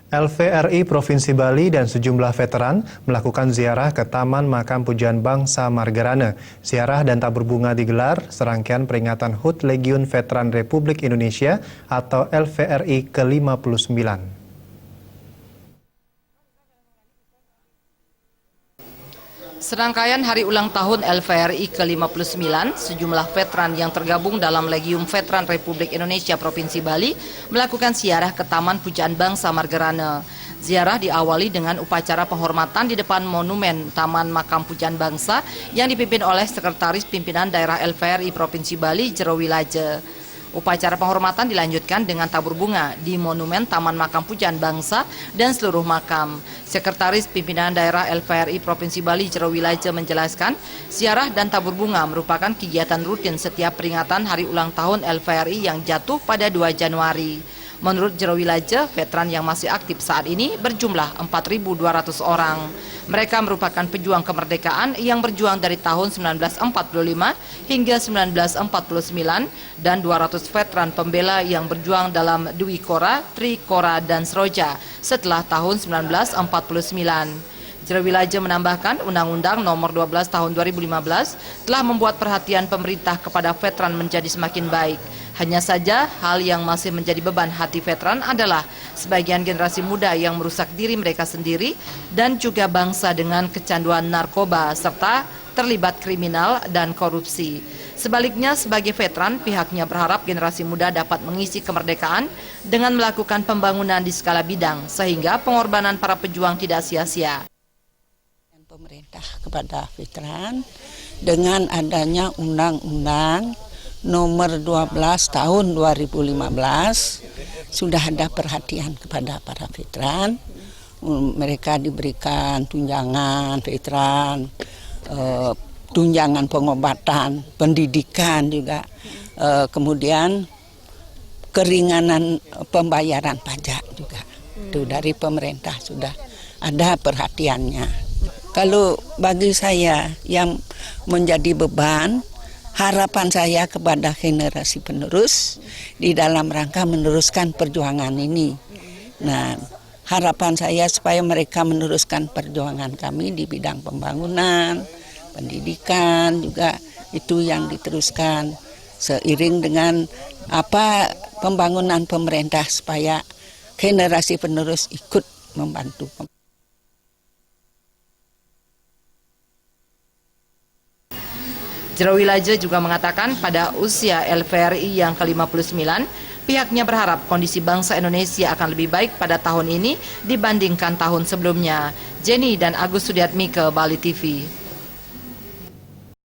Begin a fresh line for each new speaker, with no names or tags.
LVRI Provinsi Bali dan sejumlah veteran melakukan ziarah ke Taman Makam Pujian Bangsa Margarana. Ziarah dan tabur bunga digelar serangkaian peringatan HUT Legiun Veteran Republik Indonesia atau LVRI ke-59.
Serangkaian hari ulang tahun LVRI ke-59, sejumlah veteran yang tergabung dalam Legiun Veteran Republik Indonesia Provinsi Bali melakukan ziarah ke Taman Pujian Bangsa Margarana. Ziarah diawali dengan upacara penghormatan di depan monumen Taman Makam Pujian Bangsa yang dipimpin oleh Sekretaris Pimpinan Daerah LVRI Provinsi Bali, Jero Wilaje. Upacara penghormatan dilanjutkan dengan tabur bunga di monumen Taman Makam Pujian Bangsa dan seluruh makam. Sekretaris Pimpinan Daerah LVRI Provinsi Bali, Jero Wilaje menjelaskan, ziarah dan tabur bunga merupakan kegiatan rutin setiap peringatan hari ulang tahun LVRI yang jatuh pada 2 Januari. Menurut Jero Wilaje, veteran yang masih aktif saat ini berjumlah 4.200 orang. Mereka merupakan pejuang kemerdekaan yang berjuang dari tahun 1945 hingga 1949 dan 200 veteran pembela yang berjuang dalam Dwi Kora, Tri Kora, dan Sroja setelah tahun 1949. Jero Wilaje menambahkan Undang-Undang Nomor 12 Tahun 2015 telah membuat perhatian pemerintah kepada veteran menjadi semakin baik. Hanya saja hal yang masih menjadi beban hati veteran adalah sebagian generasi muda yang merusak diri mereka sendiri dan juga bangsa dengan kecanduan narkoba serta terlibat kriminal dan korupsi. Sebaliknya, sebagai veteran, pihaknya berharap generasi muda dapat mengisi kemerdekaan dengan melakukan pembangunan di skala bidang sehingga pengorbanan para pejuang tidak sia-sia.
Pemerintah kepada veteran dengan adanya Undang-Undang Nomor 12 Tahun 2015 sudah ada perhatian kepada para veteran. Mereka diberikan tunjangan veteran, tunjangan pengobatan, pendidikan juga, kemudian keringanan pembayaran pajak juga. Itu dari pemerintah sudah ada perhatiannya. Kalau bagi saya yang menjadi beban, harapan saya kepada generasi penerus di dalam rangka meneruskan perjuangan ini. Nah, harapan saya supaya mereka meneruskan perjuangan kami di bidang pembangunan, pendidikan juga itu yang diteruskan seiring dengan pembangunan pemerintah supaya generasi penerus ikut membantu.
Jero Wilaje juga mengatakan pada usia LVRI yang ke-59, pihaknya berharap kondisi bangsa Indonesia akan lebih baik pada tahun ini dibandingkan tahun sebelumnya. Jenny dan Agus Sudiatmike, Bali TV.